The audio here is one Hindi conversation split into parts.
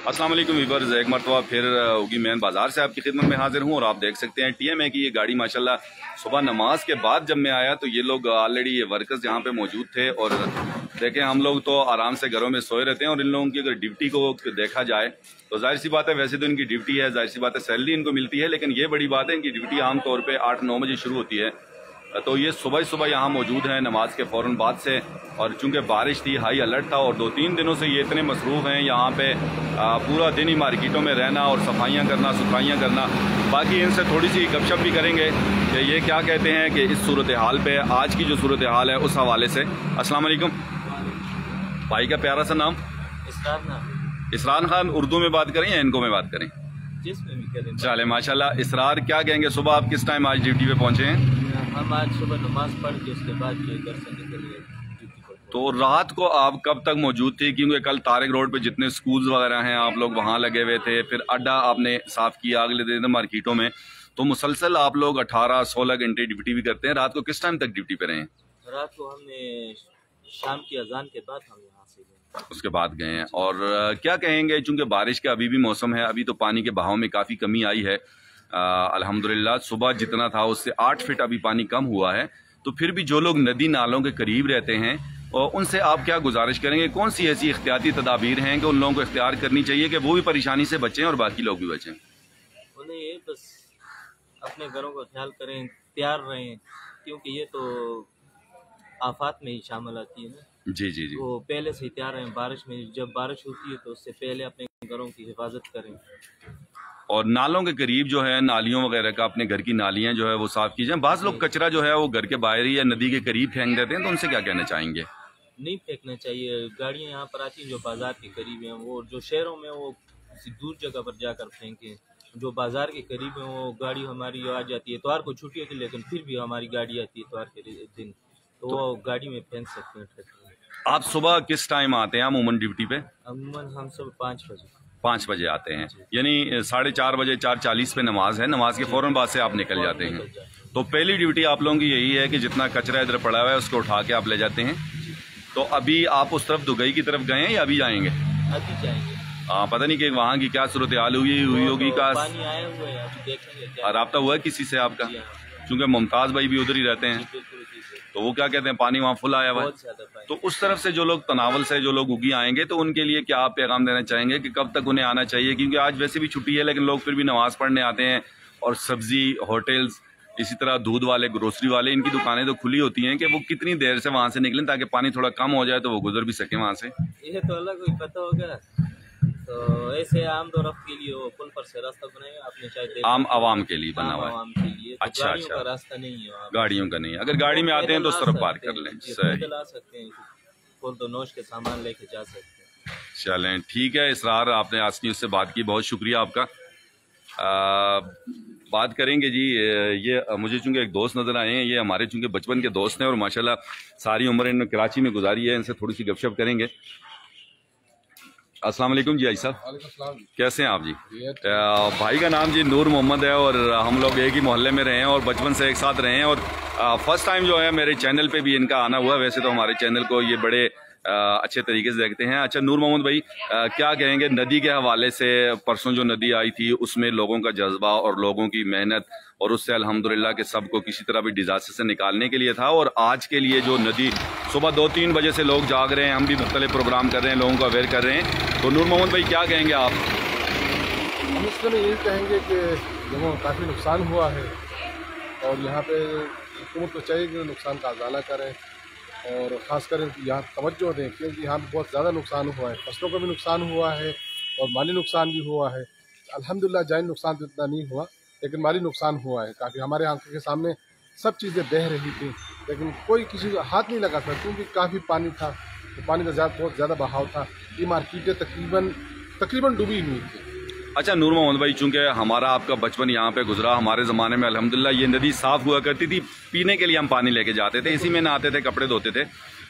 अस्सलाम वालेकुम वीवर्स, एक मरतबा फिर होगी मैन बाजार से आपकी खिदमत में हाजिर हूँ। और आप देख सकते हैं टीएमए की ये गाड़ी माशाल्लाह सुबह नमाज के बाद जब मैं आया तो ये लोग ऑलरेडी ये वर्कर्स यहाँ पे मौजूद थे। और देखें, हम लोग तो आराम से घरों में सोए रहते हैं और इन लोगों की अगर ड्यूटी को देखा जाए तो जाहिर सी बात है, वैसे तो इनकी ड्यूटी है, जाहिर सी बात है सैलरी इनको मिलती है, लेकिन ये बड़ी बात है इनकी ड्यूटी आमतौर पर 8-9 बजे शुरू होती है। तो ये सुबह सुबह यहाँ मौजूद हैं नमाज के फ़ौरन बाद से। और चूंकि बारिश थी, हाई अलर्ट था और 2-3 दिनों से ये इतने मसरूफ़ हैं यहाँ पे पूरा दिन ही मार्केटों में रहना और सफाइयाँ करना, सुथराइयाँ करना। बाकी इनसे थोड़ी सी गपशप भी करेंगे कि ये क्या कहते हैं कि इस सूरत हाल पे, आज की जो सूरत हाल है उस हवाले से। अस्सलाम वालेकुम भाई, का प्यारा सा नाम? इसरार खान। उर्दू में बात करें या इनको में बात करें? जिसमें भी करें। चले माशाल्लाह। इसरार, क्या कहेंगे, सुबह आप किस टाइम आज ड्यूटी पे पहुंचे हैं? हम आज सुबह नमाज पढ़ के उसके बाद जो घर से निकले ड्यूटी पर। तो रात को आप कब तक मौजूद थी? क्योंकि कल तारिक रोड पे जितने स्कूल्स वगैरह हैं आप लोग वहाँ लगे हुए थे, फिर अड्डा आपने साफ किया अगले दिन मार्केटों में, तो मुसलसल आप लोग 18-16 घंटे ड्यूटी भी करते हैं। रात को किस टाइम तक ड्यूटी पे रहे? रात को हमने शाम की अजान के बाद हम यहाँ से गए, उसके बाद गए हैं। और क्या कहेंगे, चूंकि बारिश का अभी भी मौसम है, अभी तो पानी के बहाव में काफ़ी कमी आई है अल्हम्दुलिल्लाह। सुबह जितना था उससे 8 फीट अभी पानी कम हुआ है। तो फिर भी जो लोग नदी नालों के करीब रहते हैं और उनसे आप क्या गुजारिश करेंगे? कौन सी ऐसी एहतियाती तदाबीर हैं कि उन लोगों को इख्तियार करनी चाहिए कि वो भी परेशानी से बचें और बाकी लोग भी बचें? उन्हें ये बस अपने घरों का ख्याल करें, तैयार रहें, क्योंकि ये तो आफात में ही शामिल आती है ना। जी जी जी। वो पहले से ही तैयार रहें। बारिश में जब बारिश होती है तो उससे पहले अपने घरों की हिफाजत करें। और नालों के करीब जो है, नालियों वगैरह का, अपने घर की नालियां जो है वो साफ कीजिए। बाज़ लोग कचरा जो है वो घर के बाहर ही या नदी के करीब फेंक देते हैं, तो उनसे क्या कहना चाहेंगे? नहीं फेंकना चाहिए। गाड़ियाँ यहाँ पर आती हैं जो बाजार के करीब हैं, वो जो शहरों में वो किसी दूर जगह पर जाकर फेंकें। जो बाजार के करीब है वो गाड़ी हमारी आ जाती है, इतवार को छुट्टी होती है लेकिन फिर भी हमारी गाड़ी आती है इतवार के दिन, तो वो गाड़ी में फेंक सकते हैं। आप सुबह किस टाइम आते हैं अमूमन ड्यूटी पे? अमूमन हम सब 5 बजे आते हैं, यानी 4:30 बजे 4:40 पे नमाज है, नमाज के फ़ौरन बाद से आप निकल जाते हैं। तो पहली ड्यूटी आप लोगों की यही है कि जितना कचरा इधर पड़ा हुआ है उसको उठा के आप ले जाते हैं। तो अभी आप उस तरफ दुगई की तरफ गए हैं या अभी जाएंगे? अभी जाएंगे। हाँ, पता नहीं कि वहाँ की क्या सूरत हाल हुई होगी। का पानी आया हुआ है, अभी देखेंगे। रब्ता हुआ है किसी से आपका? क्योंकि मुमताज भाई भी उधर ही रहते हैं, तो वो क्या कहते हैं, पानी वहाँ फुल आया हुआ है। तो उस तरफ से जो लोग तनावल से जो लोग उगी आएंगे, तो उनके लिए क्या आप पैगाम देना चाहेंगे कि कब तक उन्हें आना चाहिए? क्योंकि आज वैसे भी छुट्टी है लेकिन लोग फिर भी नमाज पढ़ने आते हैं। और सब्जी, होटल्स, इसी तरह दूध वाले, ग्रोसरी वाले, इनकी दुकानें तो खुली होती हैं कि वो कितनी देर से वहाँ से निकलें ताकि पानी थोड़ा कम हो जाए तो वो गुजर भी सके वहाँ से। ये तो अलग ही पता होगा। तो ऐसे आम दो रफ्त के लिए वो पुल पर से रास्ता बनाएगा आपने, शायद आम आवाम के लिए बना हुआ है। आवाम के लिए तो अच्छा गाड़ियों का रास्ता नहीं है, गाड़ियों का नहीं। अगर गाड़ी में आते हैं तो उस तरफ पार कर लें। सही, ला सकते हैं, फुल तो नोश के सामान लेके जा सकते हैं। चलें, ठीक है। इसरार, आपने आज न्यूज़ से बात की, बहुत शुक्रिया आपका। बात करेंगे जी, ये मुझे चूंकि एक दोस्त नज़र आए हैं, ये हमारे चूंकि बचपन के दोस्त हैं और माशाल्लाह सारी उम्र इन्होंने कराची में गुजारी है। इनसे थोड़ी सी गपशप करेंगे। अस्सलाम वालेकुम जी। आई साहब कैसे हैं आप जी? भाई का नाम जी नूर मोहम्मद है और हम लोग एक ही मोहल्ले में रहे हैं और बचपन से एक साथ रहे हैं। और फर्स्ट टाइम जो है मेरे चैनल पे भी इनका आना हुआ। वैसे तो हमारे चैनल को ये बड़े अच्छे तरीके से देखते हैं। अच्छा नूर मोहम्मद भाई, क्या कहेंगे नदी के हवाले से? परसों जो नदी आई थी उसमें लोगों का जज्बा और लोगों की मेहनत, और उससे अल्हम्दुलिल्लाह के सबको किसी तरह भी डिजास्टर से निकालने के लिए था। और आज के लिए जो नदी सुबह 2-3 बजे से लोग जाग रहे हैं, हम भी मुख्तलिफ प्रोग्राम कर रहे हैं, लोगों को अवेयर कर रहे हैं। तो नूर मोहम्मद भाई क्या कहेंगे आप? हम इसमें यही कहेंगे कि लोगों को काफ़ी नुकसान हुआ है और यहाँ पे हुकूमत को चाहिए कि नुकसान का अजाला करें और ख़ासकर यहाँ तवज्जो दें, क्योंकि यहाँ पे बहुत ज़्यादा नुकसान हुआ है। फसलों का भी नुकसान हुआ है और माली नुकसान भी हुआ है। अल्हम्दुलिल्लाह जानी नुकसान तो इतना नहीं हुआ लेकिन माली नुकसान हुआ है काफ़ी। हमारे आंखों के सामने सब चीज़ें बह रही थी लेकिन कोई किसी को हाथ नहीं लगा था क्योंकि काफ़ी पानी था, तो पानी का बहुत ज़्यादा बहाव था। ये मार्केटें तकरीबन डूबी हुई थी। अच्छा नूर मोहम्मद भाई, चूंकि हमारा आपका बचपन यहाँ पे गुजरा, हमारे ज़माने में अल्हम्दुलिल्लाह ये नदी साफ़ हुआ करती थी, पीने के लिए हम पानी लेके जाते थे, इसी में नहाते थे, कपड़े धोते थे।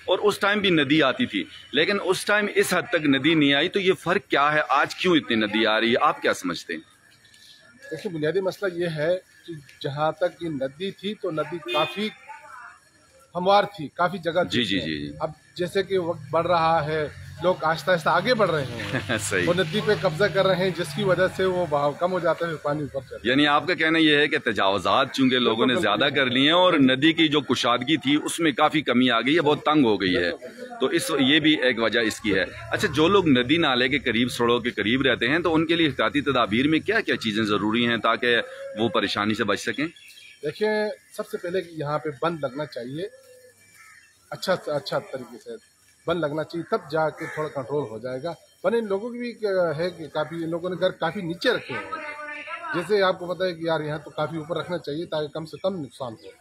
और उस टाइम भी नदी आती थी, लेकिन उस टाइम इस हद तक नदी नहीं आई। तो ये फ़र्क क्या है, आज क्यों इतनी नदी आ रही है, आप क्या समझते हैं? देखिए बुनियादी मसला ये है कि जहाँ तक ये नदी थी तो नदी काफ़ी हमवार थी, काफ़ी जगह जी जी जी। अब जैसे कि वक्त बढ़ रहा है लोग आहिस्ता आहिस्ता आगे बढ़ रहे हैं सही। वो नदी पे कब्जा कर रहे हैं, जिसकी वजह से वो बहाव कम हो जाता है, पानी ऊपर चल। यानी आपका कहना यह है कि तजावजात चूंकि लोगों ने ज्यादा कर लिए हैं और नदी की जो कुशादगी थी उसमें काफी कमी आ गई है, बहुत तंग हो गई है, तो ये भी एक वजह इसकी है। अच्छा, जो लोग नदी नाले के करीब, सड़कों के करीब रहते हैं, तो उनके लिए एहतियाती तदाबीर में क्या क्या चीजें जरूरी हैं ताकि वो परेशानी से बच सकें? देखिए, सबसे पहले कि यहाँ पे बंद लगना चाहिए, अच्छा तरीके से बंद लगना चाहिए, तब जाके थोड़ा कंट्रोल हो जाएगा। पर इन लोगों की भी है कि काफ़ी, इन लोगों ने घर काफ़ी नीचे रखे हैं, जैसे आपको पता है कि यार यहाँ तो काफ़ी ऊपर रखना चाहिए ताकि कम से कम नुकसान हो।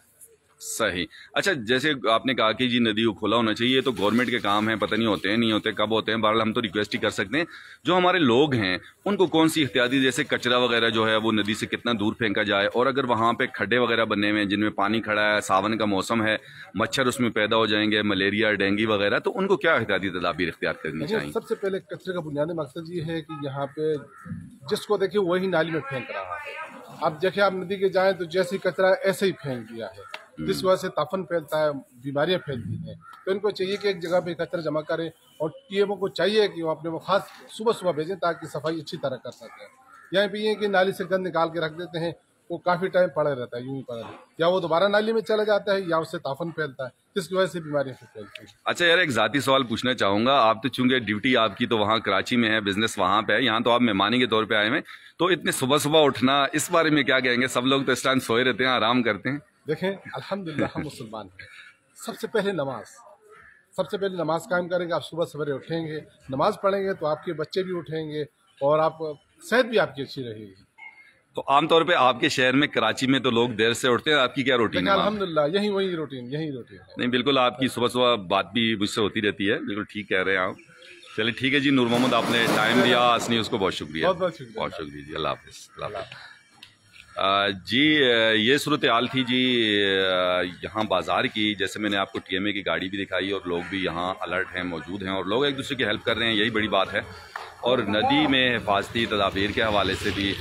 सही। अच्छा, जैसे आपने कहा कि जी नदी को खुला होना चाहिए, तो गवर्नमेंट के काम है, पता नहीं होते हैं, नहीं होते, कब होते हैं, बहरहाल हम तो रिक्वेस्ट ही कर सकते हैं जो हमारे लोग हैं उनको कौन सी एहतियाती, जैसे कचरा वगैरह जो है वो नदी से कितना दूर फेंका जाए, और अगर वहाँ पे खड्डे वगैरह बने हुए हैं जिनमें पानी खड़ा है, सावन का मौसम है, मच्छर उसमें पैदा हो जाएंगे, मलेरिया डेंगू वगैरह, तो उनको क्या एहतियाती तदाबीर इख्तियार करनी चाहिए? सबसे पहले कचरे का बुनियादी मकसद ये है कि यहाँ पे जिसको देखिए वही नाली में फेंक रहा है। अब देखिए, आप नदी के जाएं तो जैसे ही कचरा ऐसे ही फेंक दिया है, जिस वजह से तापन फैलता है, बीमारियां फैलती हैं। तो इनको चाहिए कि एक जगह पे कचरा जमा करें, और टीएमओ को चाहिए कि वो अपने वो खास सुबह सुबह भेजें ताकि सफाई अच्छी तरह कर सकें। यहाँ पे ये कि नाली से गंद निकाल के रख देते हैं, वो काफ़ी टाइम पड़ा रहता है, यूं ही पड़ा रहता है, या वो दोबारा नाली में चला जाता है या उससे तापन फैलता है, जिसकी वजह से बीमारियां फैलती हैं। अच्छा यार, एक जाती सवाल पूछना चाहूंगा, आप तो चूंकि ड्यूटी आपकी तो वहाँ कराची में है, बिजनेस वहाँ पे है, यहाँ तो आप मेहमानी के तौर पे आए हैं, तो इतने सुबह सुबह उठना, इस बारे में क्या कहेंगे? सब लोग तो इस टाइम सोए रहते हैं, आराम करते हैं। देखें, अल्हम्दुलिल्लाह हम मुसलमान हैं। सबसे पहले नमाज कायम करेंगे। आप सुबह सवेरे उठेंगे, नमाज पढ़ेंगे तो आपके बच्चे भी उठेंगे और आप सेहत भी आपकी अच्छी रहेगी। तो आमतौर पे आपके शहर में, कराची में तो लोग देर से उठते हैं, आपकी क्या रूटीन है? अल्हम्दुलिल्लाह यही रूटीन है। नहीं, बिल्कुल आपकी सुबह सुबह बात भी मुझसे होती रहती है, बिल्कुल ठीक कह रहे हैं आप। चलिए ठीक है जी, नूर मोहम्मद, आपने टाइम दिया, असनी उसको बहुत शुक्रिया, बहुत शुक्रिया जी। अल्लाह हाफिज़। जी, ये सूरत हाल थी जी यहाँ बाज़ार की। जैसे मैंने आपको टीएमए की गाड़ी भी दिखाई और लोग भी यहाँ अलर्ट हैं, मौजूद हैं, और लोग एक दूसरे की हेल्प कर रहे हैं, यही बड़ी बात है। और नदी में हिफाजती तदाबीर के हवाले से भी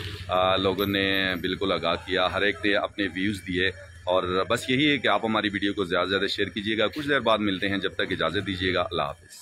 लोगों ने बिल्कुल आगाह किया, हर एक ने अपने व्यूज़ दिए, और बस यही है कि आप हमारी वीडियो को ज़्यादा से ज़्यादा शेयर कीजिएगा। कुछ देर बाद मिलते हैं, जब तक इजाज़त दीजिएगा, अल्लाह हाफिज़।